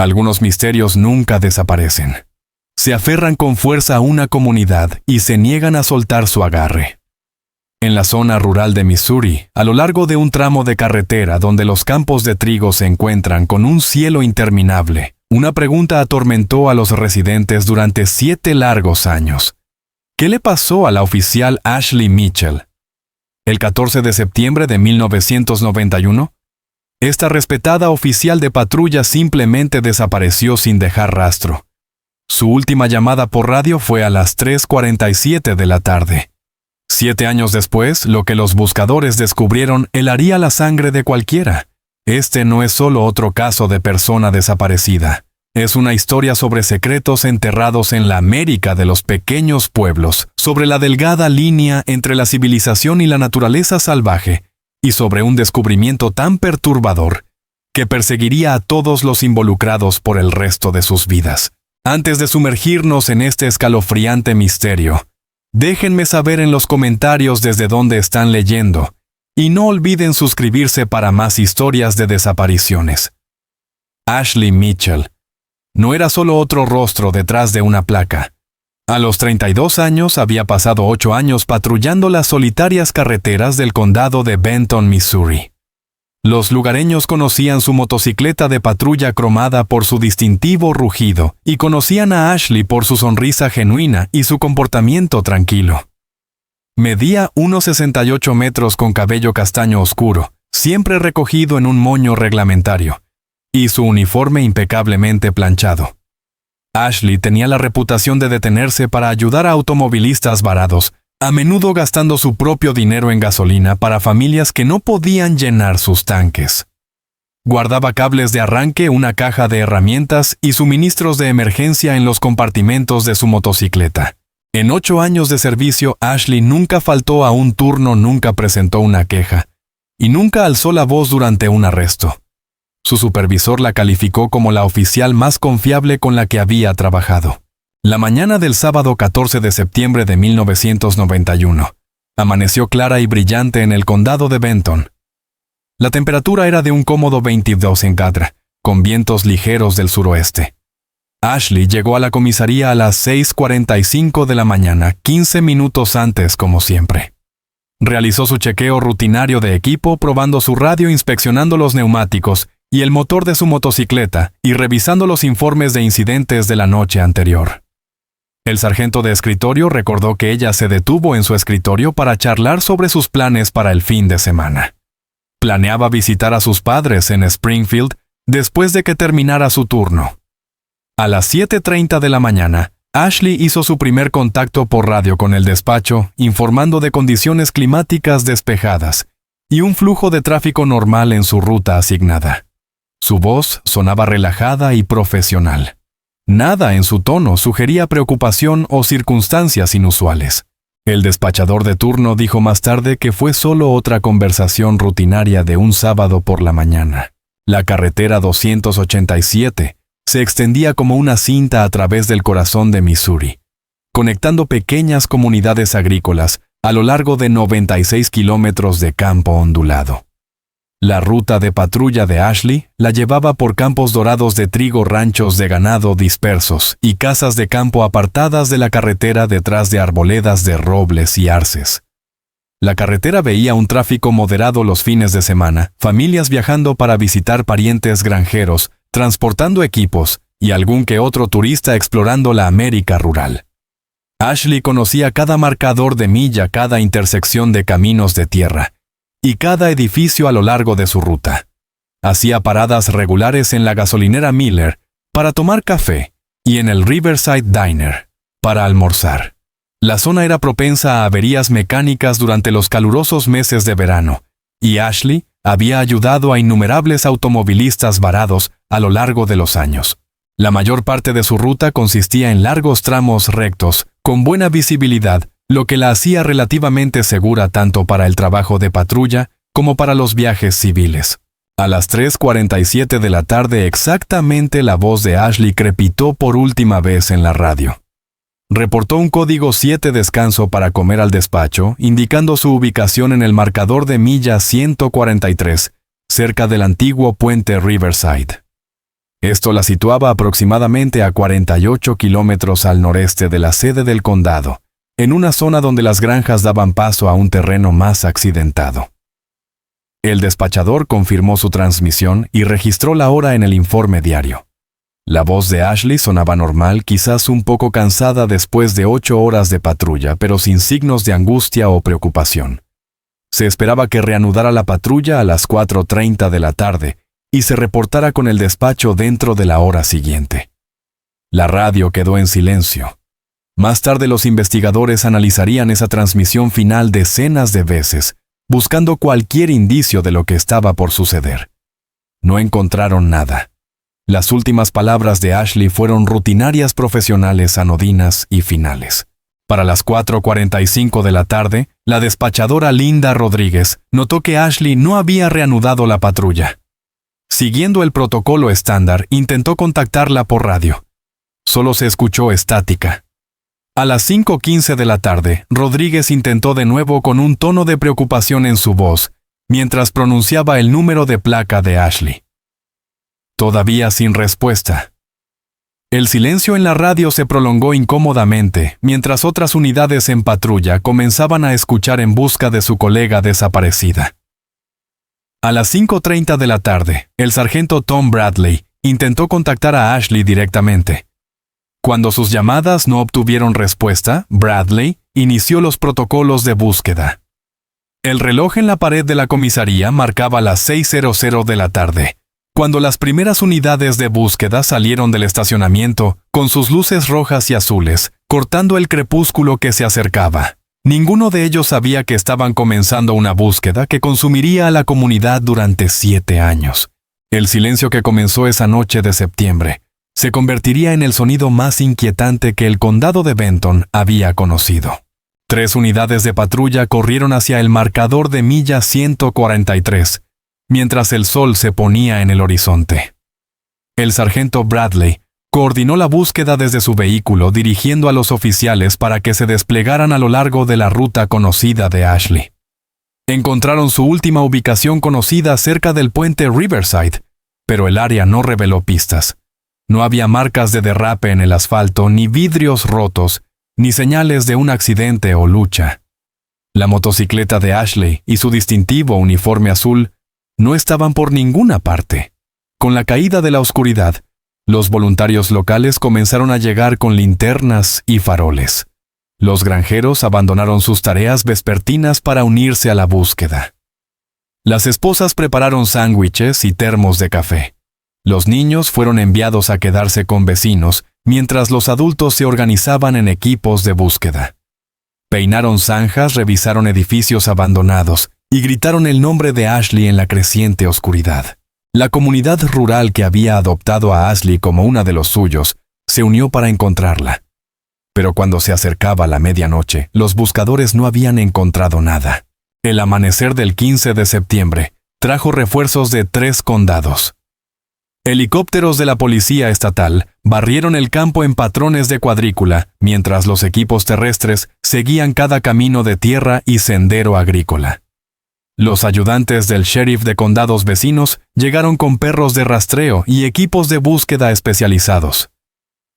Algunos misterios nunca desaparecen. Se aferran con fuerza a una comunidad y se niegan a soltar su agarre. En la zona rural de Missouri, a lo largo de un tramo de carretera donde los campos de trigo se encuentran con un cielo interminable, una pregunta atormentó a los residentes durante 7 largos años. ¿Qué le pasó a la oficial Ashley Mitchell? El 14 de septiembre de 1991, esta respetada oficial de patrulla simplemente desapareció sin dejar rastro. Su última llamada por radio fue a las 3:47 de la tarde. 7 años después, lo que los buscadores descubrieron helaría la sangre de cualquiera. Este no es solo otro caso de persona desaparecida. Es una historia sobre secretos enterrados en la América de los pequeños pueblos, sobre la delgada línea entre la civilización y la naturaleza salvaje, y sobre un descubrimiento tan perturbador que perseguiría a todos los involucrados por el resto de sus vidas. Antes de sumergirnos en este escalofriante misterio, déjenme saber en los comentarios desde dónde están leyendo, y no olviden suscribirse para más historias de desapariciones. Ashley Mitchell no era solo otro rostro detrás de una placa. A los 32 años había pasado 8 años patrullando las solitarias carreteras del condado de Benton, Missouri. Los lugareños conocían su motocicleta de patrulla cromada por su distintivo rugido y conocían a Ashley por su sonrisa genuina y su comportamiento tranquilo. Medía unos 68 metros con cabello castaño oscuro, siempre recogido en un moño reglamentario, y su uniforme impecablemente planchado. Ashley tenía la reputación de detenerse para ayudar a automovilistas varados, a menudo gastando su propio dinero en gasolina para familias que no podían llenar sus tanques. Guardaba cables de arranque, una caja de herramientas y suministros de emergencia en los compartimentos de su motocicleta. En 8 años de servicio, Ashley nunca faltó a un turno, nunca presentó una queja, y nunca alzó la voz durante un arresto. Su supervisor la calificó como la oficial más confiable con la que había trabajado. La mañana del sábado 14 de septiembre de 1991, amaneció clara y brillante en el condado de Benton. La temperatura era de un cómodo 22 en Gadra, con vientos ligeros del suroeste. Ashley llegó a la comisaría a las 6:45 de la mañana, 15 minutos antes como siempre. Realizó su chequeo rutinario de equipo, probando su radio, inspeccionando los neumáticos y el motor de su motocicleta y revisando los informes de incidentes de la noche anterior. El sargento de escritorio recordó que ella se detuvo en su escritorio para charlar sobre sus planes para el fin de semana. Planeaba visitar a sus padres en Springfield después de que terminara su turno. A las 7:30 de la mañana, Ashley hizo su primer contacto por radio con el despacho, informando de condiciones climáticas despejadas y un flujo de tráfico normal en su ruta asignada. Su voz sonaba relajada y profesional. Nada en su tono sugería preocupación o circunstancias inusuales. El despachador de turno dijo más tarde que fue solo otra conversación rutinaria de un sábado por la mañana. La carretera 287 se extendía como una cinta a través del corazón de Missouri, conectando pequeñas comunidades agrícolas a lo largo de 96 kilómetros de campo ondulado. La ruta de patrulla de Ashley la llevaba por campos dorados de trigo, ranchos de ganado dispersos y casas de campo apartadas de la carretera detrás de arboledas de robles y arces. La carretera veía un tráfico moderado los fines de semana, familias viajando para visitar parientes granjeros, transportando equipos y algún que otro turista explorando la América rural. Ashley conocía cada marcador de milla, cada intersección de caminos de tierra y cada edificio a lo largo de su ruta. Hacía paradas regulares en la gasolinera Miller para tomar café y en el Riverside Diner para almorzar. La zona era propensa a averías mecánicas durante los calurosos meses de verano, y Ashley había ayudado a innumerables automovilistas varados a lo largo de los años. La mayor parte de su ruta consistía en largos tramos rectos, con buena visibilidad, lo que la hacía relativamente segura tanto para el trabajo de patrulla como para los viajes civiles. A las 3:47 de la tarde exactamente la voz de Ashley crepitó por última vez en la radio. Reportó un código 7 descanso para comer al despacho, indicando su ubicación en el marcador de milla 143, cerca del antiguo puente Riverside. Esto la situaba aproximadamente a 48 kilómetros al noreste de la sede del condado, en una zona donde las granjas daban paso a un terreno más accidentado. El despachador confirmó su transmisión y registró la hora en el informe diario. La voz de Ashley sonaba normal, quizás un poco cansada después de 8 horas de patrulla, pero sin signos de angustia o preocupación. Se esperaba que reanudara la patrulla a las 4:30 de la tarde y se reportara con el despacho dentro de la hora siguiente. La radio quedó en silencio. Más tarde los investigadores analizarían esa transmisión final decenas de veces, buscando cualquier indicio de lo que estaba por suceder. No encontraron nada. Las últimas palabras de Ashley fueron rutinarias, profesionales, anodinas y finales. Para las 4:45 de la tarde, la despachadora Linda Rodríguez notó que Ashley no había reanudado la patrulla. Siguiendo el protocolo estándar, intentó contactarla por radio. Solo se escuchó estática. A las 5:15 de la tarde, Rodríguez intentó de nuevo con un tono de preocupación en su voz, mientras pronunciaba el número de placa de Ashley. Todavía sin respuesta. El silencio en la radio se prolongó incómodamente, mientras otras unidades en patrulla comenzaban a escuchar en busca de su colega desaparecida. A las 5:30 de la tarde, el sargento Tom Bradley intentó contactar a Ashley directamente. Cuando sus llamadas no obtuvieron respuesta, Bradley inició los protocolos de búsqueda. El reloj en la pared de la comisaría marcaba las 6:00 de la tarde, cuando las primeras unidades de búsqueda salieron del estacionamiento con sus luces rojas y azules, cortando el crepúsculo que se acercaba. Ninguno de ellos sabía que estaban comenzando una búsqueda que consumiría a la comunidad durante 7 años. El silencio que comenzó esa noche de septiembre se convertiría en el sonido más inquietante que el condado de Benton había conocido. 3 unidades de patrulla corrieron hacia el marcador de milla 143, mientras el sol se ponía en el horizonte. El sargento Bradley coordinó la búsqueda desde su vehículo, dirigiendo a los oficiales para que se desplegaran a lo largo de la ruta conocida de Ashley. Encontraron su última ubicación conocida cerca del puente Riverside, pero el área no reveló pistas. No había marcas de derrape en el asfalto, ni vidrios rotos, ni señales de un accidente o lucha. La motocicleta de Ashley y su distintivo uniforme azul no estaban por ninguna parte. Con la caída de la oscuridad, los voluntarios locales comenzaron a llegar con linternas y faroles. Los granjeros abandonaron sus tareas vespertinas para unirse a la búsqueda. Las esposas prepararon sándwiches y termos de café. Los niños fueron enviados a quedarse con vecinos, mientras los adultos se organizaban en equipos de búsqueda. Peinaron zanjas, revisaron edificios abandonados y gritaron el nombre de Ashley en la creciente oscuridad. La comunidad rural que había adoptado a Ashley como una de los suyos se unió para encontrarla. Pero cuando se acercaba la medianoche, los buscadores no habían encontrado nada. El amanecer del 15 de septiembre trajo refuerzos de 3 condados. Helicópteros de la policía estatal barrieron el campo en patrones de cuadrícula, mientras los equipos terrestres seguían cada camino de tierra y sendero agrícola. Los ayudantes del sheriff de condados vecinos llegaron con perros de rastreo y equipos de búsqueda especializados.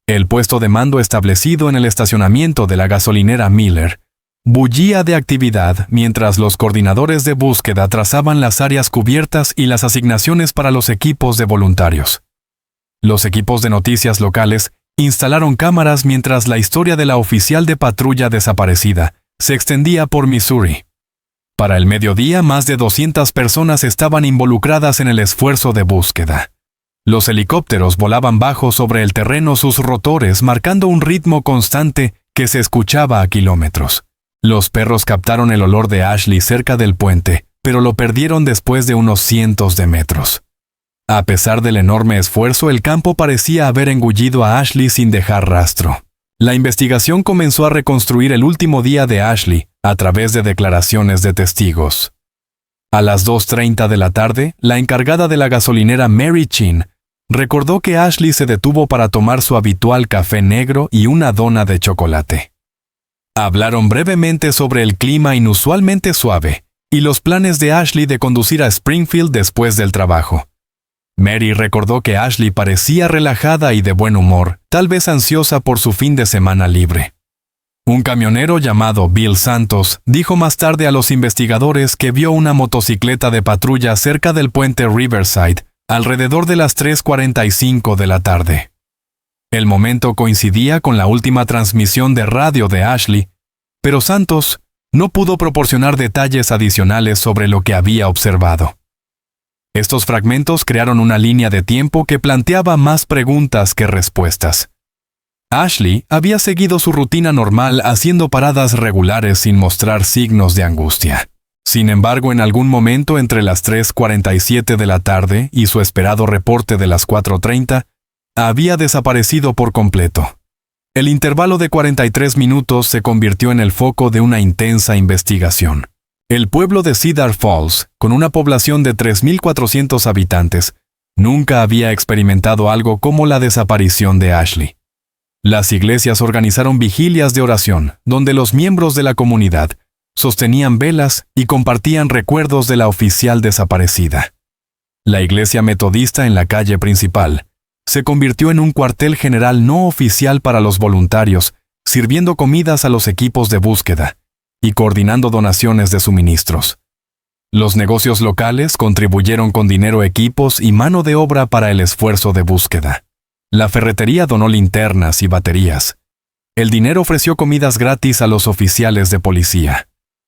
El puesto de mando establecido en el estacionamiento de la gasolinera Miller bullía de actividad mientras los coordinadores de búsqueda trazaban las áreas cubiertas y las asignaciones para los equipos de voluntarios. Los equipos de noticias locales instalaron cámaras mientras la historia de la oficial de patrulla desaparecida se extendía por Missouri. Para el mediodía, más de 200 personas estaban involucradas en el esfuerzo de búsqueda. Los helicópteros volaban bajo sobre el terreno sus rotores, marcando un ritmo constante que se escuchaba a kilómetros. Los perros captaron el olor de Ashley cerca del puente, pero lo perdieron después de unos cientos de metros. A pesar del enorme esfuerzo, el campo parecía haber engullido a Ashley sin dejar rastro. La investigación comenzó a reconstruir el último día de Ashley a través de declaraciones de testigos. A las 2:30 de la tarde, la encargada de la gasolinera Mary Chin recordó que Ashley se detuvo para tomar su habitual café negro y una dona de chocolate. Hablaron brevemente sobre el clima inusualmente suave y los planes de Ashley de conducir a Springfield después del trabajo. Mary recordó que Ashley parecía relajada y de buen humor, tal vez ansiosa por su fin de semana libre. Un camionero llamado Bill Santos dijo más tarde a los investigadores que vio una motocicleta de patrulla cerca del puente Riverside alrededor de las 3:45 de la tarde. El momento coincidía con la última transmisión de radio de Ashley, pero Santos no pudo proporcionar detalles adicionales sobre lo que había observado. Estos fragmentos crearon una línea de tiempo que planteaba más preguntas que respuestas. Ashley había seguido su rutina normal haciendo paradas regulares sin mostrar signos de angustia. Sin embargo, en algún momento entre las 3:47 de la tarde y su esperado reporte de las 4:30, había desaparecido por completo. El intervalo de 43 minutos se convirtió en el foco de una intensa investigación. El pueblo de Cedar Falls, con una población de 3.400 habitantes, nunca había experimentado algo como la desaparición de Ashley. Las iglesias organizaron vigilias de oración, donde los miembros de la comunidad sostenían velas y compartían recuerdos de la oficial desaparecida. La iglesia metodista en la calle principal se convirtió en un cuartel general no oficial para los voluntarios, sirviendo comidas a los equipos de búsqueda y coordinando donaciones de suministros. Los negocios locales contribuyeron con dinero, equipos y mano de obra para el esfuerzo de búsqueda. La ferretería donó linternas y baterías. El dinero ofreció comidas gratis a los oficiales de policía.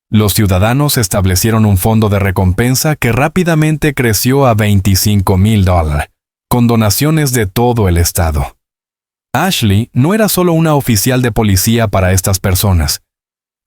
Los ciudadanos establecieron un fondo de recompensa que rápidamente creció a $25,000, con donaciones de todo el estado. Ashley no era solo una oficial de policía para estas personas.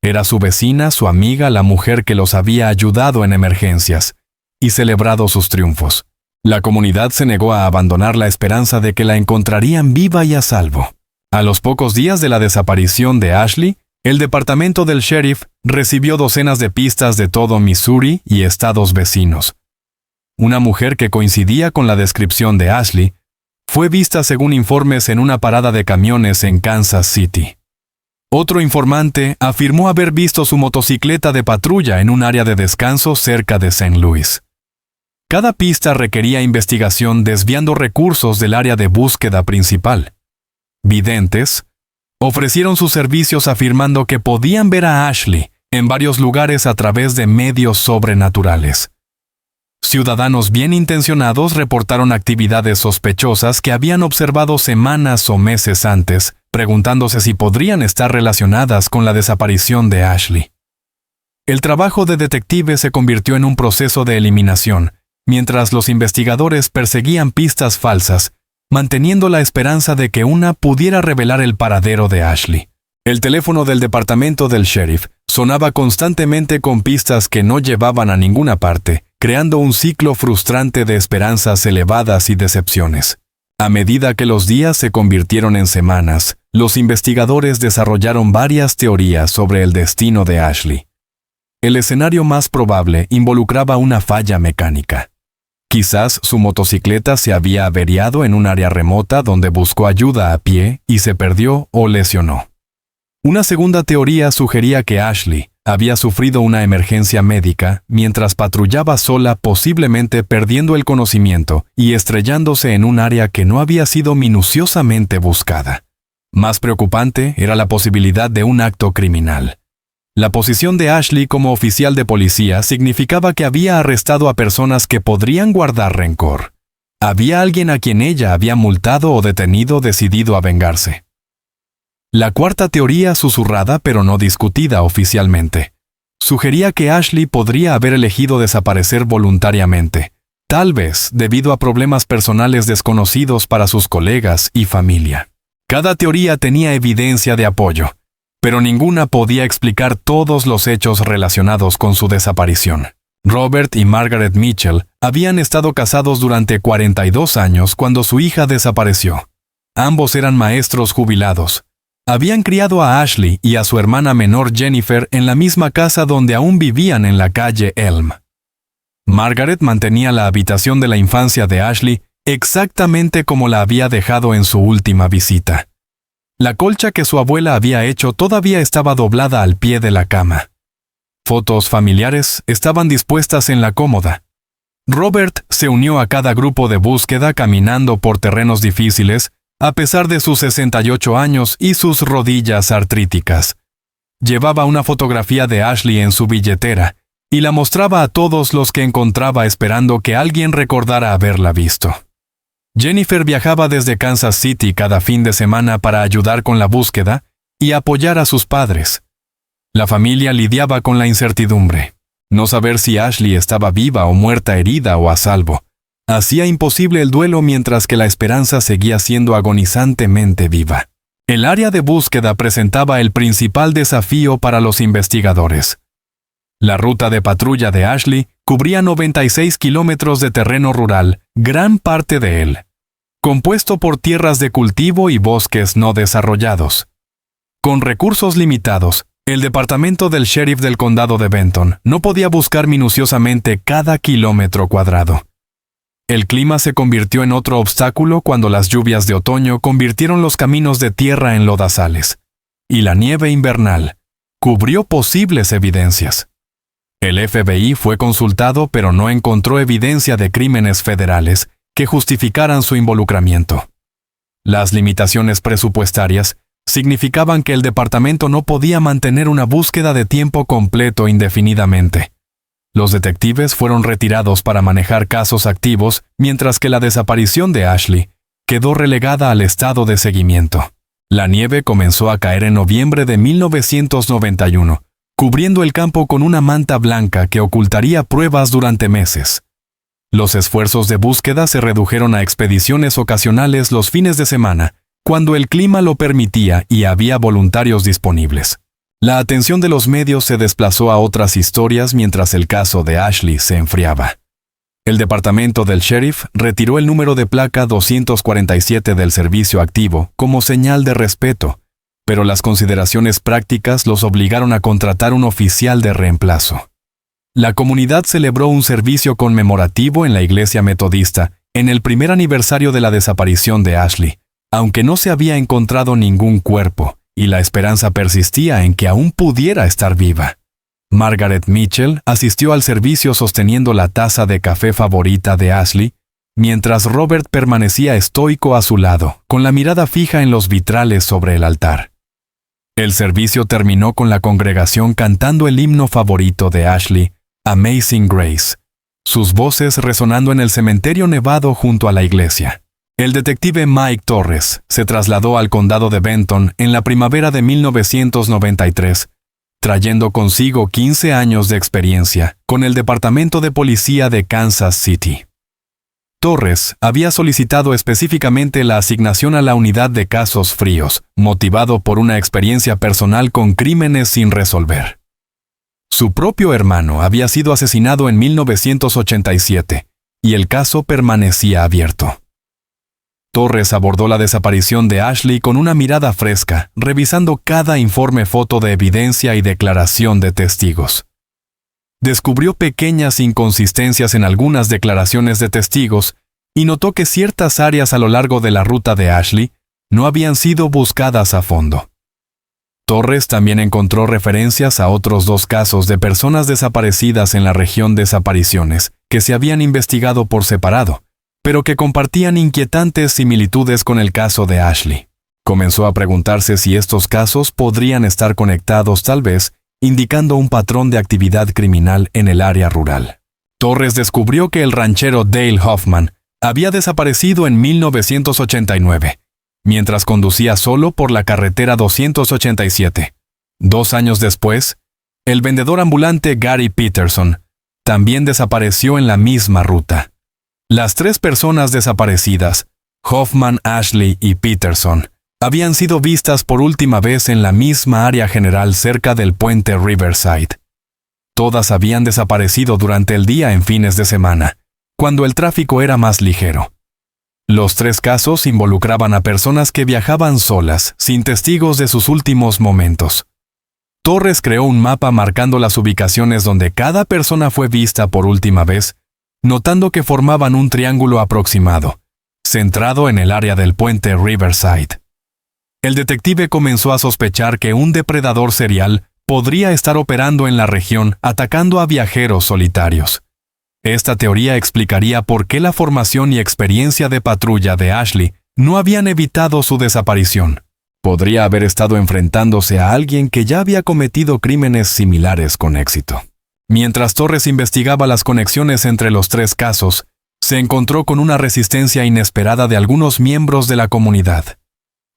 Era su vecina, su amiga, la mujer que los había ayudado en emergencias y celebrado sus triunfos. La comunidad se negó a abandonar la esperanza de que la encontrarían viva y a salvo. A los pocos días de la desaparición de Ashley, el departamento del sheriff recibió docenas de pistas de todo Missouri y estados vecinos. Una mujer que coincidía con la descripción de Ashley fue vista según informes en una parada de camiones en Kansas City. Otro informante afirmó haber visto su motocicleta de patrulla en un área de descanso cerca de St. Louis. Cada pista requería investigación desviando recursos del área de búsqueda principal. Videntes ofrecieron sus servicios afirmando que podían ver a Ashley en varios lugares a través de medios sobrenaturales. Ciudadanos bien intencionados reportaron actividades sospechosas que habían observado semanas o meses antes, preguntándose si podrían estar relacionadas con la desaparición de Ashley. El trabajo de detectives se convirtió en un proceso de eliminación, mientras los investigadores perseguían pistas falsas, manteniendo la esperanza de que una pudiera revelar el paradero de Ashley. El teléfono del departamento del sheriff sonaba constantemente con pistas que no llevaban a ninguna parte, creando un ciclo frustrante de esperanzas elevadas y decepciones. A medida que los días se convirtieron en semanas, los investigadores desarrollaron varias teorías sobre el destino de Ashley. El escenario más probable involucraba una falla mecánica. Quizás su motocicleta se había averiado en un área remota donde buscó ayuda a pie y se perdió o lesionó. Una segunda teoría sugería que Ashley había sufrido una emergencia médica mientras patrullaba sola, posiblemente perdiendo el conocimiento y estrellándose en un área que no había sido minuciosamente buscada. Más preocupante era la posibilidad de un acto criminal. La posición de Ashley como oficial de policía significaba que había arrestado a personas que podrían guardar rencor. Había alguien a quien ella había multado o detenido decidido a vengarse. La cuarta teoría, susurrada pero no discutida oficialmente, sugería que Ashley podría haber elegido desaparecer voluntariamente, tal vez debido a problemas personales desconocidos para sus colegas y familia. Cada teoría tenía evidencia de apoyo, pero ninguna podía explicar todos los hechos relacionados con su desaparición. Robert y Margaret Mitchell habían estado casados durante 42 años cuando su hija desapareció. Ambos eran maestros jubilados. Habían criado a Ashley y a su hermana menor Jennifer en la misma casa donde aún vivían en la calle Elm. Margaret mantenía la habitación de la infancia de Ashley exactamente como la había dejado en su última visita. La colcha que su abuela había hecho todavía estaba doblada al pie de la cama. Fotos familiares estaban dispuestas en la cómoda. Robert se unió a cada grupo de búsqueda caminando por terrenos difíciles, a pesar de sus 68 años y sus rodillas artríticas. Llevaba una fotografía de Ashley en su billetera y la mostraba a todos los que encontraba esperando que alguien recordara haberla visto. Jennifer viajaba desde Kansas City cada fin de semana para ayudar con la búsqueda y apoyar a sus padres. La familia lidiaba con la incertidumbre. No saber si Ashley estaba viva o muerta, herida o a salvo, hacía imposible el duelo mientras que la esperanza seguía siendo agonizantemente viva. El área de búsqueda presentaba el principal desafío para los investigadores. La ruta de patrulla de Ashley cubría 96 kilómetros de terreno rural, gran parte de él, compuesto por tierras de cultivo y bosques no desarrollados. Con recursos limitados, el departamento del sheriff del condado de Benton no podía buscar minuciosamente cada kilómetro cuadrado. El clima se convirtió en otro obstáculo cuando las lluvias de otoño convirtieron los caminos de tierra en lodazales, y la nieve invernal cubrió posibles evidencias. El FBI fue consultado, pero no encontró evidencia de crímenes federales que justificaran su involucramiento. Las limitaciones presupuestarias significaban que el departamento no podía mantener una búsqueda de tiempo completo indefinidamente. Los detectives fueron retirados para manejar casos activos, mientras que la desaparición de Ashley quedó relegada al estado de seguimiento. La nieve comenzó a caer en noviembre de 1991, cubriendo el campo con una manta blanca que ocultaría pruebas durante meses. Los esfuerzos de búsqueda se redujeron a expediciones ocasionales los fines de semana, cuando el clima lo permitía y había voluntarios disponibles. La atención de los medios se desplazó a otras historias mientras el caso de Ashley se enfriaba. El departamento del sheriff retiró el número de placa 247 del servicio activo como señal de respeto, pero las consideraciones prácticas los obligaron a contratar un oficial de reemplazo. La comunidad celebró un servicio conmemorativo en la iglesia metodista en el primer aniversario de la desaparición de Ashley, aunque no se había encontrado ningún cuerpo, y la esperanza persistía en que aún pudiera estar viva. Margaret Mitchell asistió al servicio sosteniendo la taza de café favorita de Ashley, mientras Robert permanecía estoico a su lado, con la mirada fija en los vitrales sobre el altar. El servicio terminó con la congregación cantando el himno favorito de Ashley, Amazing Grace, sus voces resonando en el cementerio nevado junto a la iglesia. El detective Mike Torres se trasladó al condado de Benton en la primavera de 1993, trayendo consigo 15 años de experiencia con el Departamento de Policía de Kansas City. Torres había solicitado específicamente la asignación a la unidad de casos fríos, motivado por una experiencia personal con crímenes sin resolver. Su propio hermano había sido asesinado en 1987, y el caso permanecía abierto. Torres abordó la desaparición de Ashley con una mirada fresca, revisando cada informe, foto de evidencia y declaración de testigos. Descubrió pequeñas inconsistencias en algunas declaraciones de testigos y notó que ciertas áreas a lo largo de la ruta de Ashley no habían sido buscadas a fondo. Torres también encontró referencias a otros 2 casos de personas desaparecidas en la región de desapariciones que se habían investigado por separado, pero que compartían inquietantes similitudes con el caso de Ashley. Comenzó a preguntarse si estos casos podrían estar conectados, tal vez, indicando un patrón de actividad criminal en el área rural. Torres descubrió que el ranchero Dale Hoffman había desaparecido en 1989, mientras conducía solo por la carretera 287. 2 años después, el vendedor ambulante Gary Peterson también desapareció en la misma ruta. Las 3 personas desaparecidas, Hoffman, Ashley y Peterson, habían sido vistas por última vez en la misma área general cerca del puente Riverside. Todas habían desaparecido durante el día en fines de semana, cuando el tráfico era más ligero. Los 3 casos involucraban a personas que viajaban solas, sin testigos de sus últimos momentos. Torres creó un mapa marcando las ubicaciones donde cada persona fue vista por última vez, notando que formaban un triángulo aproximado, centrado en el área del puente Riverside. El detective comenzó a sospechar que un depredador serial podría estar operando en la región atacando a viajeros solitarios. Esta teoría explicaría por qué la formación y experiencia de patrulla de Ashley no habían evitado su desaparición. Podría haber estado enfrentándose a alguien que ya había cometido crímenes similares con éxito. Mientras Torres investigaba las conexiones entre los tres casos, se encontró con una resistencia inesperada de algunos miembros de la comunidad.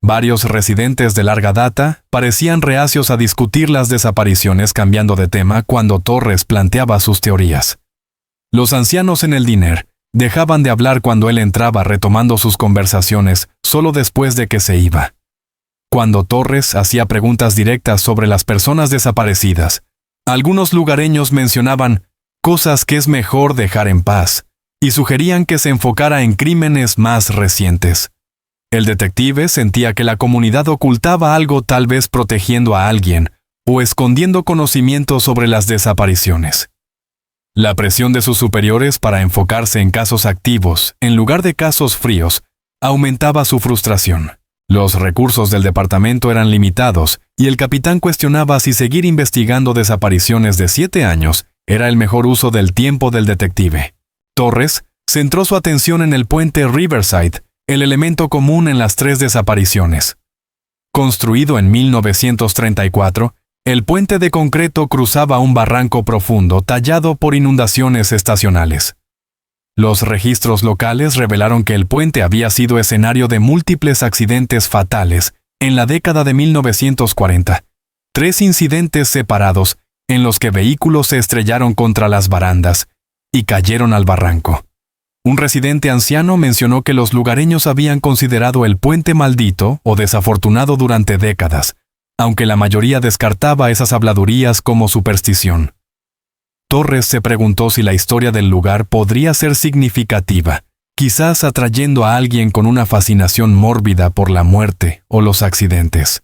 Varios residentes de larga data parecían reacios a discutir las desapariciones cambiando de tema cuando Torres planteaba sus teorías. Los ancianos en el diner dejaban de hablar cuando él entraba, retomando sus conversaciones solo después de que se iba. Cuando Torres hacía preguntas directas sobre las personas desaparecidas, algunos lugareños mencionaban cosas que es mejor dejar en paz y sugerían que se enfocara en crímenes más recientes. El detective sentía que la comunidad ocultaba algo, tal vez protegiendo a alguien o escondiendo conocimiento sobre las desapariciones. La presión de sus superiores para enfocarse en casos activos en lugar de casos fríos aumentaba su frustración. Los recursos del departamento eran limitados y el capitán cuestionaba si seguir investigando desapariciones de 7 años era el mejor uso del tiempo del detective. Torres centró su atención en el puente Riverside, el elemento común en las 3 desapariciones. Construido en 1934, el puente de concreto cruzaba un barranco profundo tallado por inundaciones estacionales. Los registros locales revelaron que el puente había sido escenario de múltiples accidentes fatales en la década de 1940. 3 incidentes separados en los que vehículos se estrellaron contra las barandas y cayeron al barranco. Un residente anciano mencionó que los lugareños habían considerado el puente maldito o desafortunado durante décadas, aunque la mayoría descartaba esas habladurías como superstición. Torres se preguntó si la historia del lugar podría ser significativa, quizás atrayendo a alguien con una fascinación mórbida por la muerte o los accidentes.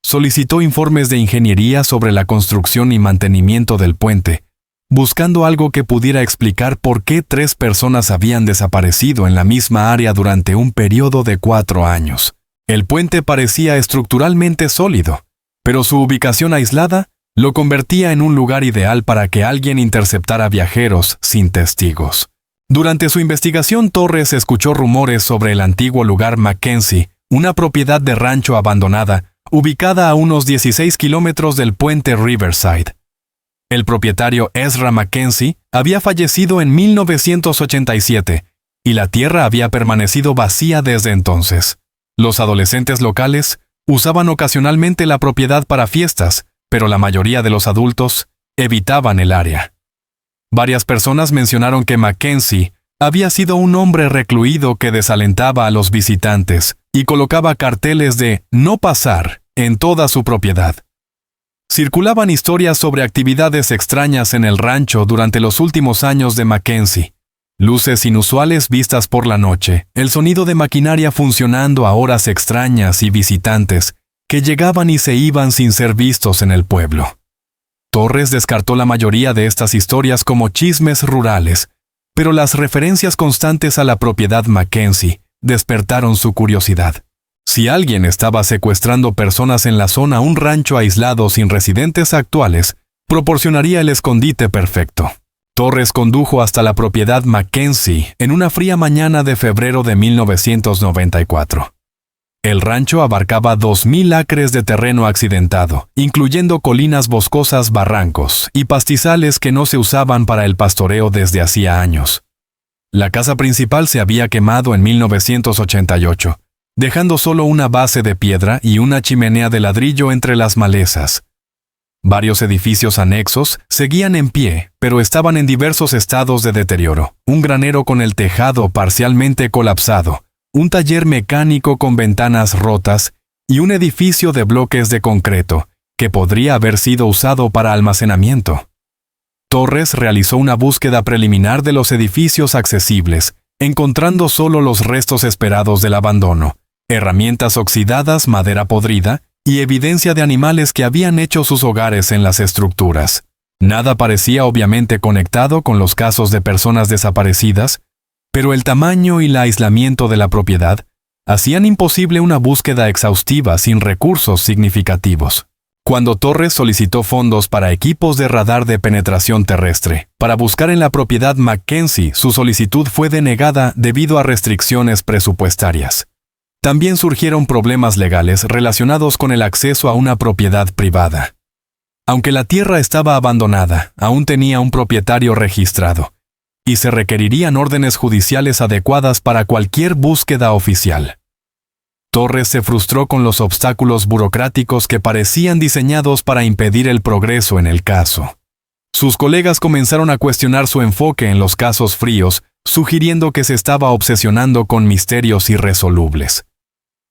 Solicitó informes de ingeniería sobre la construcción y mantenimiento del puente, buscando algo que pudiera explicar por qué 3 personas habían desaparecido en la misma área durante un periodo de 4 años. El puente parecía estructuralmente sólido, pero su ubicación aislada lo convertía en un lugar ideal para que alguien interceptara viajeros sin testigos. Durante su investigación, Torres escuchó rumores sobre el antiguo lugar Mackenzie, una propiedad de rancho abandonada, ubicada a unos 16 kilómetros del puente Riverside. El propietario Ezra Mackenzie había fallecido en 1987 y la tierra había permanecido vacía desde entonces. Los adolescentes locales usaban ocasionalmente la propiedad para fiestas, pero la mayoría de los adultos evitaban el área. Varias personas mencionaron que Mackenzie había sido un hombre recluido que desalentaba a los visitantes y colocaba carteles de «no pasar» en toda su propiedad. Circulaban historias sobre actividades extrañas en el rancho durante los últimos años de Mackenzie. Luces inusuales vistas por la noche, el sonido de maquinaria funcionando a horas extrañas y visitantes que llegaban y se iban sin ser vistos en el pueblo. Torres descartó la mayoría de estas historias como chismes rurales, pero las referencias constantes a la propiedad Mackenzie despertaron su curiosidad. Si alguien estaba secuestrando personas en la zona, un rancho aislado sin residentes actuales proporcionaría el escondite perfecto. Torres condujo hasta la propiedad Mackenzie en una fría mañana de febrero de 1994. El rancho abarcaba 2,000 acres de terreno accidentado, incluyendo colinas boscosas, barrancos y pastizales que no se usaban para el pastoreo desde hacía años. La casa principal se había quemado en 1988, dejando solo una base de piedra y una chimenea de ladrillo entre las malezas. Varios edificios anexos seguían en pie, pero estaban en diversos estados de deterioro. Un granero con el tejado parcialmente colapsado, un taller mecánico con ventanas rotas y un edificio de bloques de concreto que podría haber sido usado para almacenamiento. Torres realizó una búsqueda preliminar de los edificios accesibles, encontrando solo los restos esperados del abandono, herramientas oxidadas, madera podrida y evidencia de animales que habían hecho sus hogares en las estructuras. Nada parecía obviamente conectado con los casos de personas desaparecidas, pero el tamaño y el aislamiento de la propiedad hacían imposible una búsqueda exhaustiva sin recursos significativos. Cuando Torres solicitó fondos para equipos de radar de penetración terrestre para buscar en la propiedad Mackenzie, su solicitud fue denegada debido a restricciones presupuestarias. También surgieron problemas legales relacionados con el acceso a una propiedad privada. Aunque la tierra estaba abandonada, aún tenía un propietario registrado, y se requerirían órdenes judiciales adecuadas para cualquier búsqueda oficial. Torres se frustró con los obstáculos burocráticos que parecían diseñados para impedir el progreso en el caso. Sus colegas comenzaron a cuestionar su enfoque en los casos fríos, sugiriendo que se estaba obsesionando con misterios irresolubles.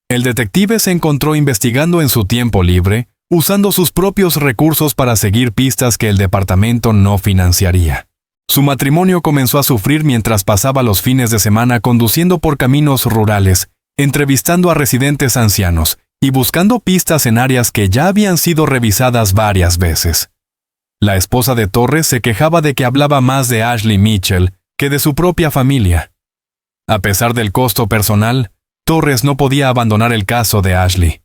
El detective se encontró investigando en su tiempo libre, usando sus propios recursos para seguir pistas que el departamento no financiaría. Su matrimonio comenzó a sufrir mientras pasaba los fines de semana conduciendo por caminos rurales, entrevistando a residentes ancianos y buscando pistas en áreas que ya habían sido revisadas varias veces. La esposa de Torres se quejaba de que hablaba más de Ashley Mitchell que de su propia familia. A pesar del costo personal, Torres no podía abandonar el caso de Ashley.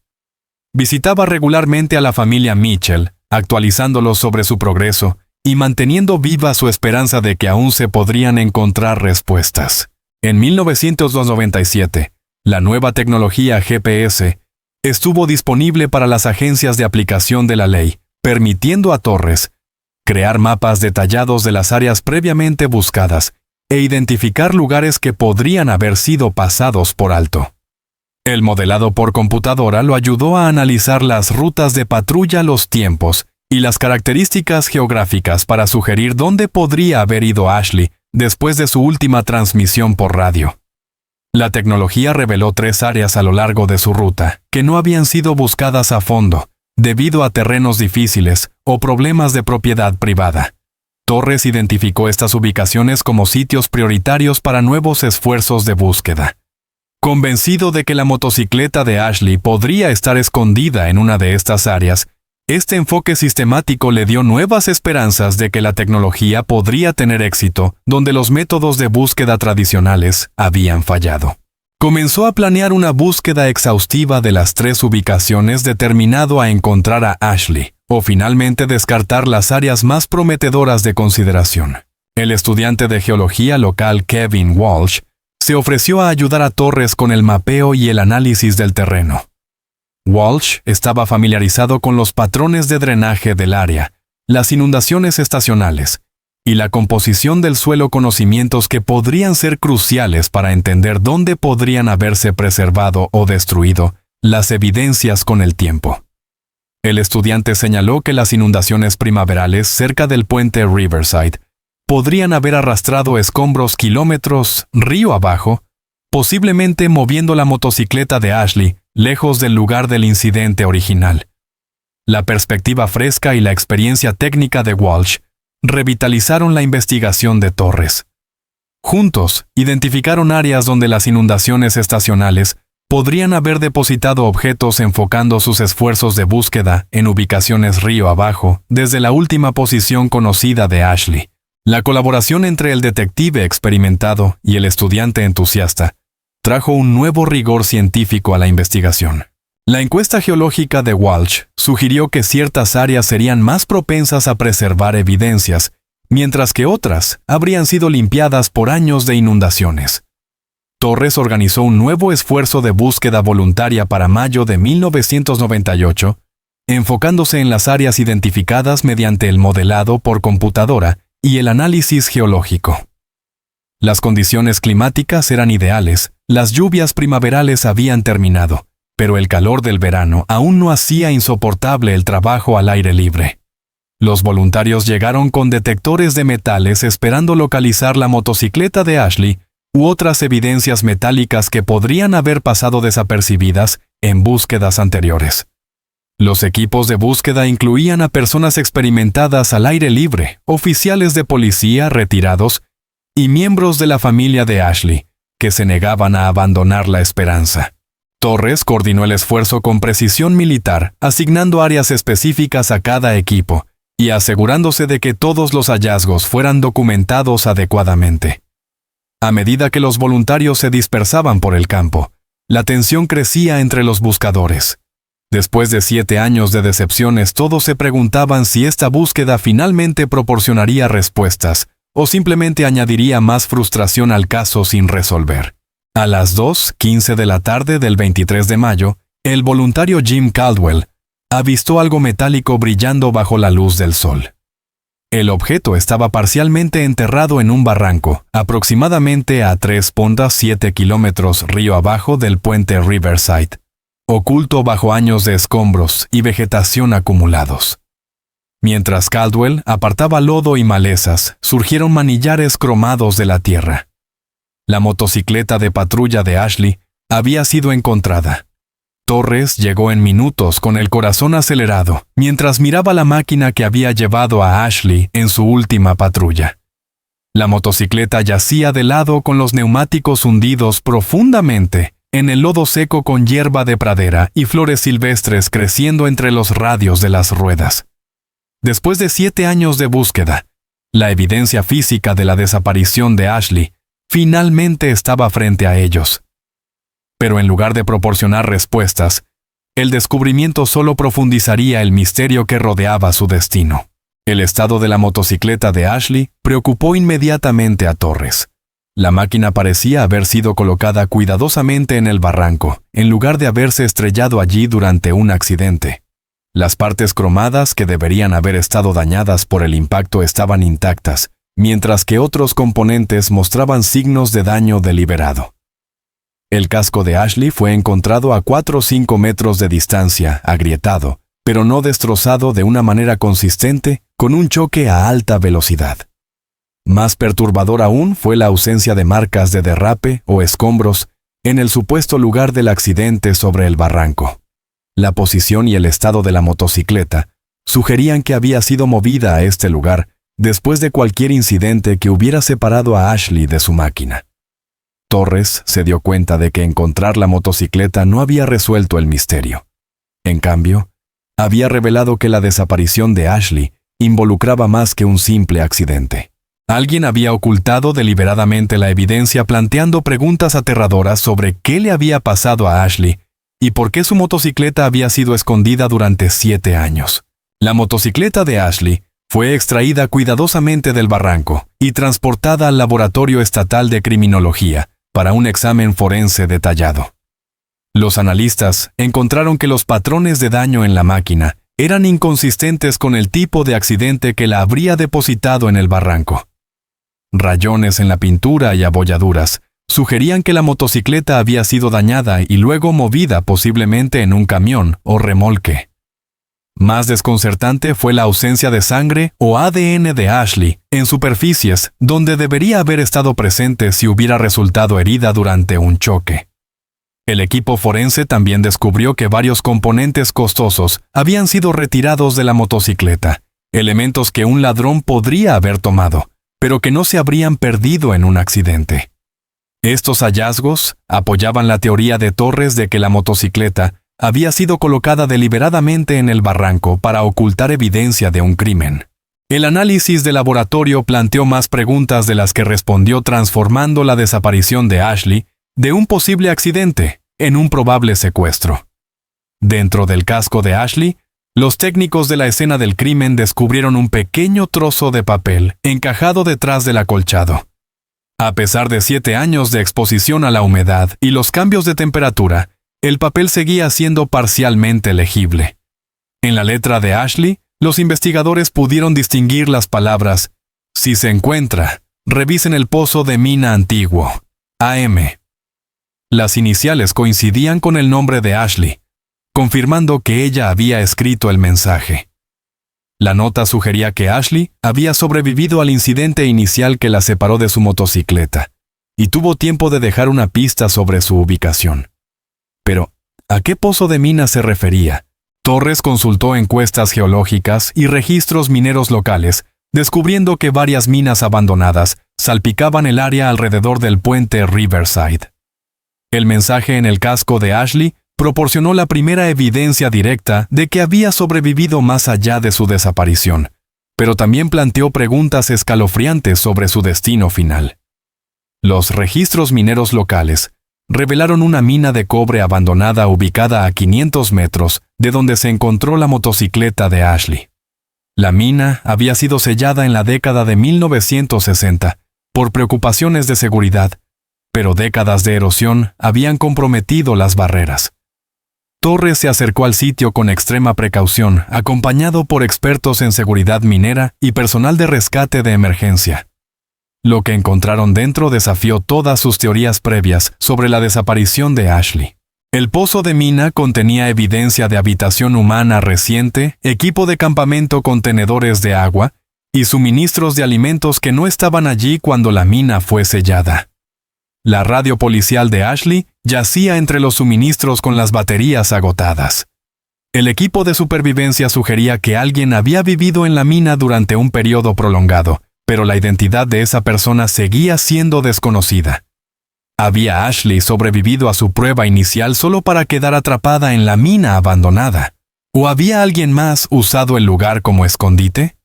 Visitaba regularmente a la familia Mitchell, actualizándolos sobre su progreso y manteniendo viva su esperanza de que aún se podrían encontrar respuestas. En 1997, la nueva tecnología GPS estuvo disponible para las agencias de aplicación de la ley, permitiendo a Torres crear mapas detallados de las áreas previamente buscadas e identificar lugares que podrían haber sido pasados por alto. El modelado por computadora lo ayudó a analizar las rutas de patrulla, los tiempos y las características geográficas para sugerir dónde podría haber ido Ashley después de su última transmisión por radio. La tecnología reveló 3 áreas a lo largo de su ruta que no habían sido buscadas a fondo, debido a terrenos difíciles o problemas de propiedad privada. Torres identificó estas ubicaciones como sitios prioritarios para nuevos esfuerzos de búsqueda. Convencido de que la motocicleta de Ashley podría estar escondida en una de estas áreas, este enfoque sistemático le dio nuevas esperanzas de que la tecnología podría tener éxito donde los métodos de búsqueda tradicionales habían fallado. Comenzó a planear una búsqueda exhaustiva de las 3 ubicaciones determinado a encontrar a Ashley, o finalmente descartar las áreas más prometedoras de consideración. El estudiante de geología local Kevin Walsh se ofreció a ayudar a Torres con el mapeo y el análisis del terreno. Walsh estaba familiarizado con los patrones de drenaje del área, las inundaciones estacionales y la composición del suelo, conocimientos que podrían ser cruciales para entender dónde podrían haberse preservado o destruido las evidencias con el tiempo. El estudiante señaló que las inundaciones primaverales cerca del puente Riverside podrían haber arrastrado escombros kilómetros río abajo, posiblemente moviendo la motocicleta de Ashley lejos del lugar del incidente original. La perspectiva fresca y la experiencia técnica de Walsh revitalizaron la investigación de Torres. Juntos, identificaron áreas donde las inundaciones estacionales podrían haber depositado objetos, enfocando sus esfuerzos de búsqueda en ubicaciones río abajo desde la última posición conocida de Ashley. La colaboración entre el detective experimentado y el estudiante entusiasta trajo un nuevo rigor científico a la investigación. La encuesta geológica de Walsh sugirió que ciertas áreas serían más propensas a preservar evidencias, mientras que otras habrían sido limpiadas por años de inundaciones. Torres organizó un nuevo esfuerzo de búsqueda voluntaria para mayo de 1998, enfocándose en las áreas identificadas mediante el modelado por computadora y el análisis geológico. Las condiciones climáticas eran ideales, las lluvias primaverales habían terminado, pero el calor del verano aún no hacía insoportable el trabajo al aire libre. Los voluntarios llegaron con detectores de metales esperando localizar la motocicleta de Ashley u otras evidencias metálicas que podrían haber pasado desapercibidas en búsquedas anteriores. Los equipos de búsqueda incluían a personas experimentadas al aire libre, oficiales de policía retirados y miembros de la familia de Ashley, que se negaban a abandonar la esperanza. Torres coordinó el esfuerzo con precisión militar, asignando áreas específicas a cada equipo y asegurándose de que todos los hallazgos fueran documentados adecuadamente. A medida que los voluntarios se dispersaban por el campo, la tensión crecía entre los buscadores. Después de 7 años de decepciones, todos se preguntaban si esta búsqueda finalmente proporcionaría respuestas o simplemente añadiría más frustración al caso sin resolver. A las 2:15 de la tarde del 23 de mayo, el voluntario Jim Caldwell avistó algo metálico brillando bajo la luz del sol. El objeto estaba parcialmente enterrado en un barranco, aproximadamente a 3.7 kilómetros río abajo del puente Riverside, oculto bajo años de escombros y vegetación acumulados. Mientras Caldwell apartaba lodo y malezas, surgieron manillares cromados de la tierra. La motocicleta de patrulla de Ashley había sido encontrada. Torres llegó en minutos con el corazón acelerado, mientras miraba la máquina que había llevado a Ashley en su última patrulla. La motocicleta yacía de lado con los neumáticos hundidos profundamente en el lodo seco con hierba de pradera y flores silvestres creciendo entre los radios de las ruedas. Después de 7 años de búsqueda, la evidencia física de la desaparición de Ashley finalmente estaba frente a ellos. Pero en lugar de proporcionar respuestas, el descubrimiento solo profundizaría el misterio que rodeaba su destino. El estado de la motocicleta de Ashley preocupó inmediatamente a Torres. La máquina parecía haber sido colocada cuidadosamente en el barranco, en lugar de haberse estrellado allí durante un accidente. Las partes cromadas que deberían haber estado dañadas por el impacto estaban intactas, mientras que otros componentes mostraban signos de daño deliberado. El casco de Ashley fue encontrado a 4 o 5 metros de distancia, agrietado, pero no destrozado de una manera consistente con un choque a alta velocidad. Más perturbador aún fue la ausencia de marcas de derrape o escombros en el supuesto lugar del accidente sobre el barranco. La posición y el estado de la motocicleta sugerían que había sido movida a este lugar después de cualquier incidente que hubiera separado a Ashley de su máquina. Torres se dio cuenta de que encontrar la motocicleta no había resuelto el misterio. En cambio, había revelado que la desaparición de Ashley involucraba más que un simple accidente. Alguien había ocultado deliberadamente la evidencia planteando preguntas aterradoras sobre qué le había pasado a Ashley y por qué su motocicleta había sido escondida durante 7 años. La motocicleta de Ashley fue extraída cuidadosamente del barranco y transportada al Laboratorio Estatal de Criminología para un examen forense detallado. Los analistas encontraron que los patrones de daño en la máquina eran inconsistentes con el tipo de accidente que la habría depositado en el barranco. Rayones en la pintura y abolladuras sugerían que la motocicleta había sido dañada y luego movida posiblemente en un camión o remolque. Más desconcertante fue la ausencia de sangre o ADN de Ashley en superficies donde debería haber estado presente si hubiera resultado herida durante un choque. El equipo forense también descubrió que varios componentes costosos habían sido retirados de la motocicleta, elementos que un ladrón podría haber tomado, pero que no se habrían perdido en un accidente. Estos hallazgos apoyaban la teoría de Torres de que la motocicleta había sido colocada deliberadamente en el barranco para ocultar evidencia de un crimen. El análisis de laboratorio planteó más preguntas de las que respondió, transformando la desaparición de Ashley de un posible accidente en un probable secuestro. Dentro del casco de Ashley, los técnicos de la escena del crimen descubrieron un pequeño trozo de papel encajado detrás del acolchado. A pesar de 7 años de exposición a la humedad y los cambios de temperatura, el papel seguía siendo parcialmente legible. En la letra de Ashley, los investigadores pudieron distinguir las palabras: "Si se encuentra, revisen el pozo de mina antiguo, AM". Las iniciales coincidían con el nombre de Ashley, confirmando que ella había escrito el mensaje. La nota sugería que Ashley había sobrevivido al incidente inicial que la separó de su motocicleta, y tuvo tiempo de dejar una pista sobre su ubicación. Pero, ¿a qué pozo de mina se refería? Torres consultó encuestas geológicas y registros mineros locales, descubriendo que varias minas abandonadas salpicaban el área alrededor del puente Riverside. El mensaje en el casco de Ashley proporcionó la primera evidencia directa de que había sobrevivido más allá de su desaparición, pero también planteó preguntas escalofriantes sobre su destino final. Los registros mineros locales revelaron una mina de cobre abandonada ubicada a 500 metros de donde se encontró la motocicleta de Ashley. La mina había sido sellada en la década de 1960 por preocupaciones de seguridad, pero décadas de erosión habían comprometido las barreras. Torres se acercó al sitio con extrema precaución, acompañado por expertos en seguridad minera y personal de rescate de emergencia. Lo que encontraron dentro desafió todas sus teorías previas sobre la desaparición de Ashley. El pozo de mina contenía evidencia de habitación humana reciente, equipo de campamento con contenedores de agua y suministros de alimentos que no estaban allí cuando la mina fue sellada. La radio policial de Ashley yacía entre los suministros con las baterías agotadas. El equipo de supervivencia sugería que alguien había vivido en la mina durante un periodo prolongado, pero la identidad de esa persona seguía siendo desconocida. ¿Había Ashley sobrevivido a su prueba inicial solo para quedar atrapada en la mina abandonada? ¿O había alguien más usado el lugar como escondite?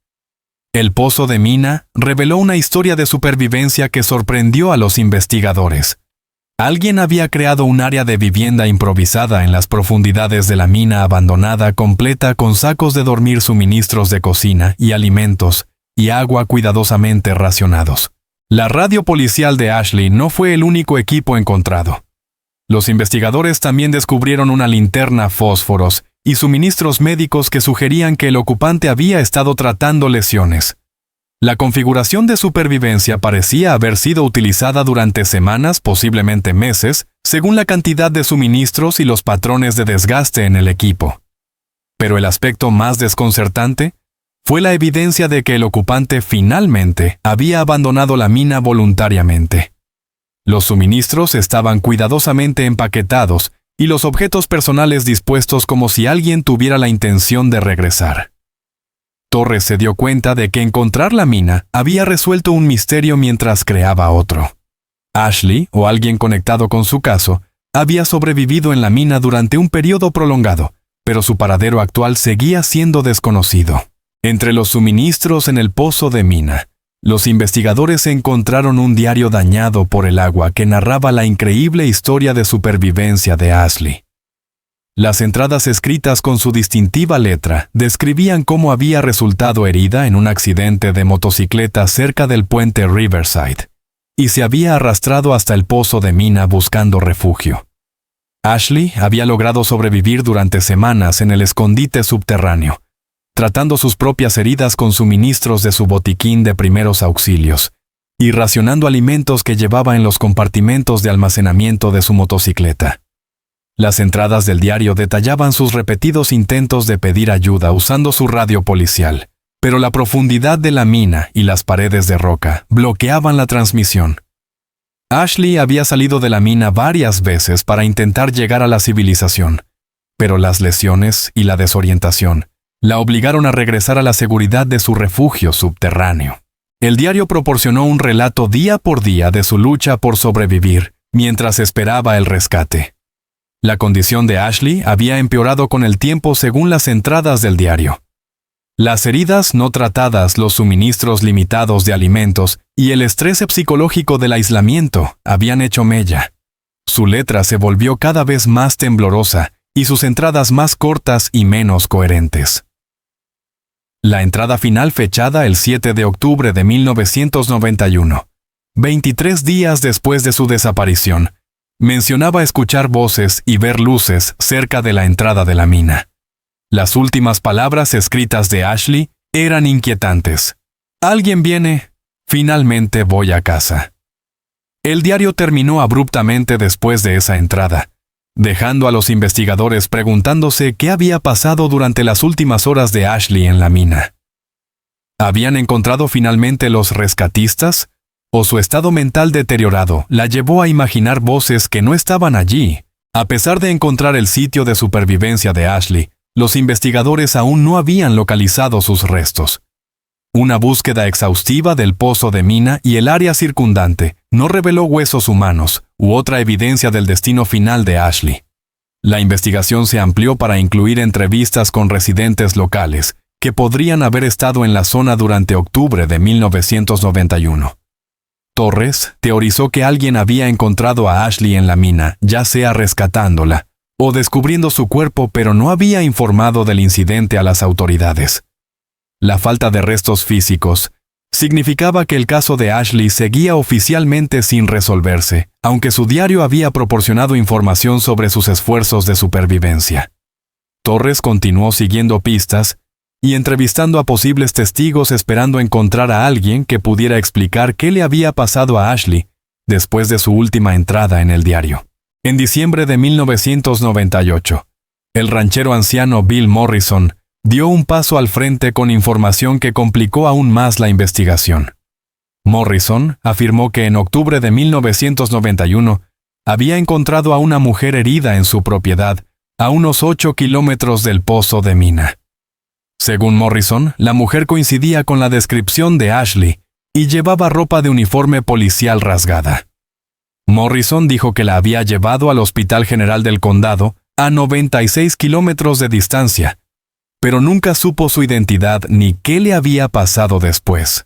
El pozo de mina reveló una historia de supervivencia que sorprendió a los investigadores. Alguien había creado un área de vivienda improvisada en las profundidades de la mina abandonada completa con sacos de dormir, suministros de cocina y alimentos y agua cuidadosamente racionados. La radio policial de Ashley no fue el único equipo encontrado. Los investigadores también descubrieron una linterna fósforos y suministros médicos que sugerían que el ocupante había estado tratando lesiones. La configuración de supervivencia parecía haber sido utilizada durante semanas, posiblemente meses, según la cantidad de suministros y los patrones de desgaste en el equipo. Pero el aspecto más desconcertante fue la evidencia de que el ocupante finalmente había abandonado la mina voluntariamente. Los suministros estaban cuidadosamente empaquetados y los objetos personales dispuestos como si alguien tuviera la intención de regresar. Torres se dio cuenta de que encontrar la mina había resuelto un misterio mientras creaba otro. Ashley, o alguien conectado con su caso, había sobrevivido en la mina durante un periodo prolongado, pero su paradero actual seguía siendo desconocido. Entre los suministros en el pozo de mina, los investigadores encontraron un diario dañado por el agua que narraba la increíble historia de supervivencia de Ashley. Las entradas escritas con su distintiva letra describían cómo había resultado herida en un accidente de motocicleta cerca del puente Riverside, y se había arrastrado hasta el pozo de mina buscando refugio. Ashley había logrado sobrevivir durante semanas en el escondite subterráneo, tratando sus propias heridas con suministros de su botiquín de primeros auxilios, y racionando alimentos que llevaba en los compartimentos de almacenamiento de su motocicleta. Las entradas del diario detallaban sus repetidos intentos de pedir ayuda usando su radio policial, pero la profundidad de la mina y las paredes de roca bloqueaban la transmisión. Ashley había salido de la mina varias veces para intentar llegar a la civilización, pero las lesiones y la desorientación la obligaron a regresar a la seguridad de su refugio subterráneo. El diario proporcionó un relato día por día de su lucha por sobrevivir mientras esperaba el rescate. La condición de Ashley había empeorado con el tiempo según las entradas del diario. Las heridas no tratadas, los suministros limitados de alimentos y el estrés psicológico del aislamiento habían hecho mella. Su letra se volvió cada vez más temblorosa y sus entradas más cortas y menos coherentes. La entrada final, fechada el 7 de octubre de 1991, 23 días después de su desaparición, mencionaba escuchar voces y ver luces cerca de la entrada de la mina. Las últimas palabras escritas de Ashley eran inquietantes. «Alguien viene. Finalmente voy a casa». El diario terminó abruptamente después de esa entrada, dejando a los investigadores preguntándose qué había pasado durante las últimas horas de Ashley en la mina. ¿Habían encontrado finalmente los rescatistas? ¿O su estado mental deteriorado la llevó a imaginar voces que no estaban allí? A pesar de encontrar el sitio de supervivencia de Ashley, los investigadores aún no habían localizado sus restos. Una búsqueda exhaustiva del pozo de mina y el área circundante no reveló huesos humanos u otra evidencia del destino final de Ashley. La investigación se amplió para incluir entrevistas con residentes locales que podrían haber estado en la zona durante octubre de 1991. Torres teorizó que alguien había encontrado a Ashley en la mina, ya sea rescatándola o descubriendo su cuerpo, pero no había informado del incidente a las autoridades. La falta de restos físicos significaba que el caso de Ashley seguía oficialmente sin resolverse, aunque su diario había proporcionado información sobre sus esfuerzos de supervivencia. Torres continuó siguiendo pistas y entrevistando a posibles testigos esperando encontrar a alguien que pudiera explicar qué le había pasado a Ashley después de su última entrada en el diario. En diciembre de 1998, el ranchero anciano Bill Morrison dio un paso al frente con información que complicó aún más la investigación. Morrison afirmó que en octubre de 1991 había encontrado a una mujer herida en su propiedad a unos 8 kilómetros del pozo de mina. Según Morrison, la mujer coincidía con la descripción de Ashley y llevaba ropa de uniforme policial rasgada. Morrison dijo que la había llevado al Hospital General del Condado a 96 kilómetros de distancia, pero nunca supo su identidad ni qué le había pasado después.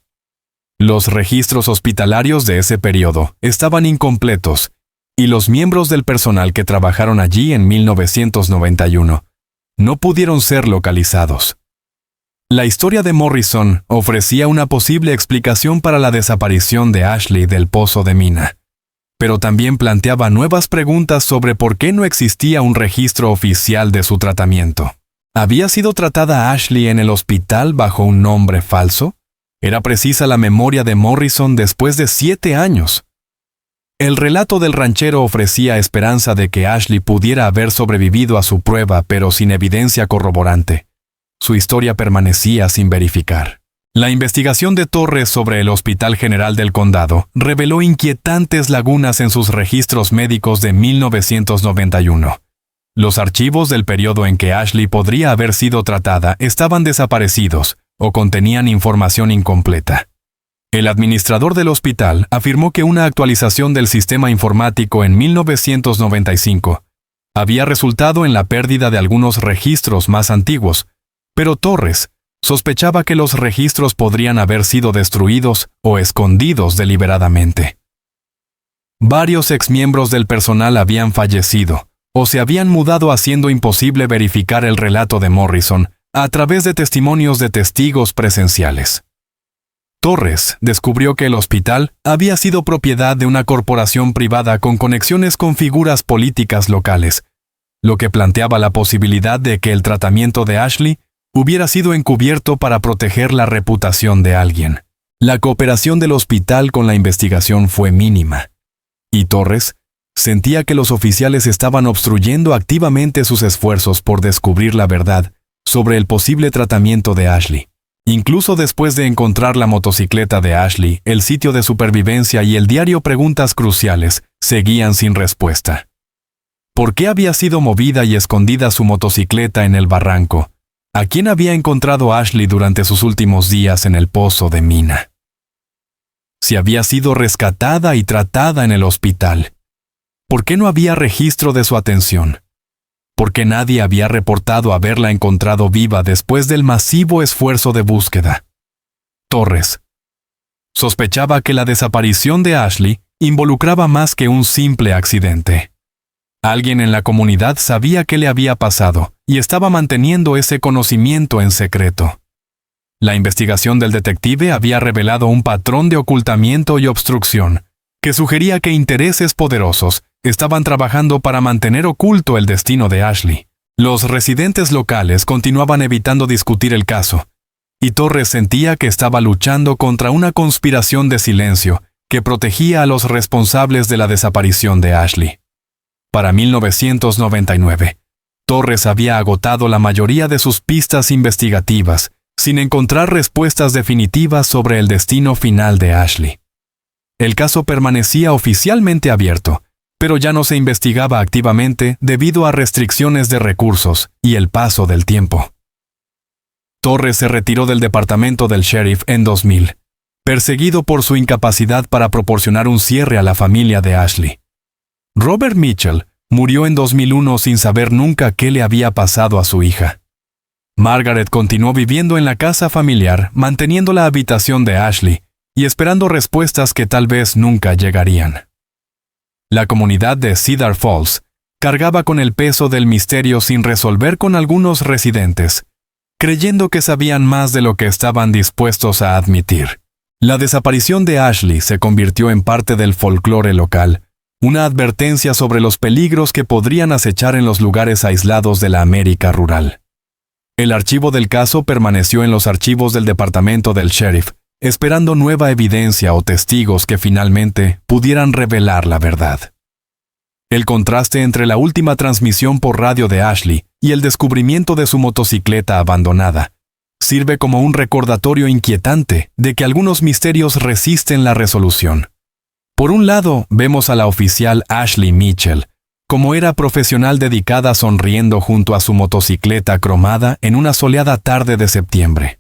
Los registros hospitalarios de ese periodo estaban incompletos y los miembros del personal que trabajaron allí en 1991 no pudieron ser localizados. La historia de Morrison ofrecía una posible explicación para la desaparición de Ashley del pozo de mina, pero también planteaba nuevas preguntas sobre por qué no existía un registro oficial de su tratamiento. ¿Había sido tratada Ashley en el hospital bajo un nombre falso? ¿Era precisa la memoria de Morrison después de 7 años? El relato del ranchero ofrecía esperanza de que Ashley pudiera haber sobrevivido a su prueba, pero sin evidencia corroborante. Su historia permanecía sin verificar. La investigación de Torres sobre el Hospital General del Condado reveló inquietantes lagunas en sus registros médicos de 1991. Los archivos del periodo en que Ashley podría haber sido tratada estaban desaparecidos o contenían información incompleta. El administrador del hospital afirmó que una actualización del sistema informático en 1995 había resultado en la pérdida de algunos registros más antiguos, pero Torres sospechaba que los registros podrían haber sido destruidos o escondidos deliberadamente. Varios exmiembros del personal habían fallecido o se habían mudado, haciendo imposible verificar el relato de Morrison a través de testimonios de testigos presenciales. Torres descubrió que el hospital había sido propiedad de una corporación privada con conexiones con figuras políticas locales, lo que planteaba la posibilidad de que el tratamiento de Ashley hubiera sido encubierto para proteger la reputación de alguien. La cooperación del hospital con la investigación fue mínima, y Torres sentía que los oficiales estaban obstruyendo activamente sus esfuerzos por descubrir la verdad sobre el posible tratamiento de Ashley. Incluso después de encontrar la motocicleta de Ashley, el sitio de supervivencia y el diario Preguntas Cruciales seguían sin respuesta. ¿Por qué había sido movida y escondida su motocicleta en el barranco? ¿A quién había encontrado Ashley durante sus últimos días en el pozo de mina? Si había sido rescatada y tratada en el hospital, ¿por qué no había registro de su atención? ¿Por qué nadie había reportado haberla encontrado viva después del masivo esfuerzo de búsqueda? Torres sospechaba que la desaparición de Ashley involucraba más que un simple accidente. Alguien en la comunidad sabía qué le había pasado y estaba manteniendo ese conocimiento en secreto. La investigación del detective había revelado un patrón de ocultamiento y obstrucción que sugería que intereses poderosos estaban trabajando para mantener oculto el destino de Ashley. Los residentes locales continuaban evitando discutir el caso, y Torres sentía que estaba luchando contra una conspiración de silencio que protegía a los responsables de la desaparición de Ashley. Para 1999, Torres había agotado la mayoría de sus pistas investigativas sin encontrar respuestas definitivas sobre el destino final de Ashley. El caso permanecía oficialmente abierto, pero ya no se investigaba activamente debido a restricciones de recursos y el paso del tiempo. Torres se retiró del departamento del sheriff en 2000, perseguido por su incapacidad para proporcionar un cierre a la familia de Ashley. Robert Mitchell murió en 2001 sin saber nunca qué le había pasado a su hija. Margaret continuó viviendo en la casa familiar, manteniendo la habitación de Ashley y esperando respuestas que tal vez nunca llegarían. La comunidad de Cedar Falls cargaba con el peso del misterio sin resolver con algunos residentes, creyendo que sabían más de lo que estaban dispuestos a admitir. La desaparición de Ashley se convirtió en parte del folclore local, una advertencia sobre los peligros que podrían acechar en los lugares aislados de la América rural. El archivo del caso permaneció en los archivos del departamento del sheriff, esperando nueva evidencia o testigos que finalmente pudieran revelar la verdad. El contraste entre la última transmisión por radio de Ashley y el descubrimiento de su motocicleta abandonada sirve como un recordatorio inquietante de que algunos misterios resisten la resolución. Por un lado, vemos a la oficial Ashley Mitchell, como era profesional dedicada sonriendo junto a su motocicleta cromada en una soleada tarde de septiembre.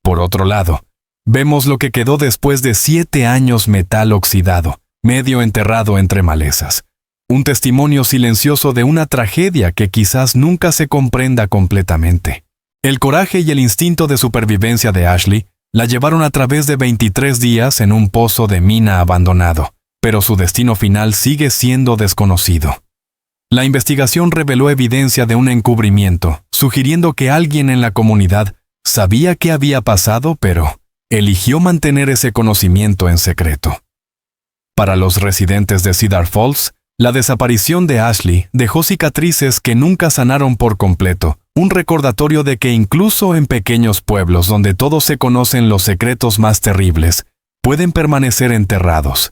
Por otro lado, vemos lo que quedó después de 7 años metal oxidado, medio enterrado entre malezas. Un testimonio silencioso de una tragedia que quizás nunca se comprenda completamente. El coraje y el instinto de supervivencia de Ashley la llevaron a través de 23 días en un pozo de mina abandonado, pero su destino final sigue siendo desconocido. La investigación reveló evidencia de un encubrimiento, sugiriendo que alguien en la comunidad sabía qué había pasado, pero eligió mantener ese conocimiento en secreto. Para los residentes de Cedar Falls, la desaparición de Ashley dejó cicatrices que nunca sanaron por completo, un recordatorio de que incluso en pequeños pueblos donde todos se conocen los secretos más terribles, pueden permanecer enterrados.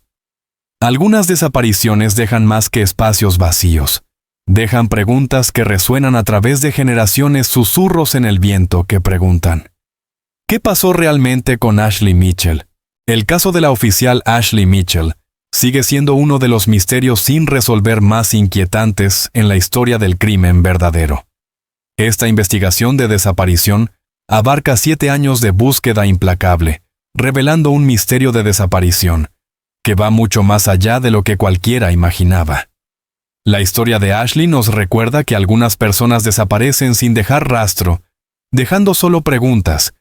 Algunas desapariciones dejan más que espacios vacíos. Dejan preguntas que resuenan a través de generaciones, susurros en el viento que preguntan: ¿qué pasó realmente con Ashley Mitchell? El caso de la oficial Ashley Mitchell sigue siendo uno de los misterios sin resolver más inquietantes en la historia del crimen verdadero. Esta investigación de desaparición abarca 7 años de búsqueda implacable, revelando un misterio de desaparición que va mucho más allá de lo que cualquiera imaginaba. La historia de Ashley nos recuerda que algunas personas desaparecen sin dejar rastro, dejando solo preguntas,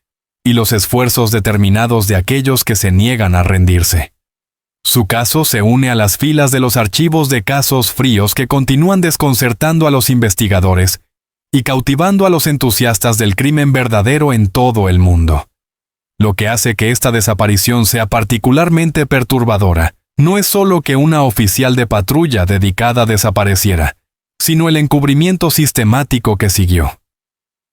y los esfuerzos determinados de aquellos que se niegan a rendirse. Su caso se une a las filas de los archivos de casos fríos que continúan desconcertando a los investigadores y cautivando a los entusiastas del crimen verdadero en todo el mundo. Lo que hace que esta desaparición sea particularmente perturbadora no es solo que una oficial de patrulla dedicada desapareciera, sino el encubrimiento sistemático que siguió.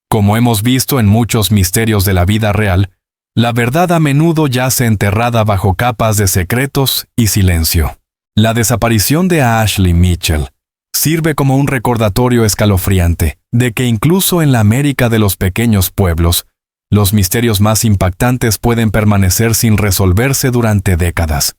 Como hemos visto en muchos misterios de la vida real, la verdad a menudo yace enterrada bajo capas de secretos y silencio. La desaparición de Ashley Mitchell sirve como un recordatorio escalofriante de que incluso en la América de los pequeños pueblos, los misterios más impactantes pueden permanecer sin resolverse durante décadas.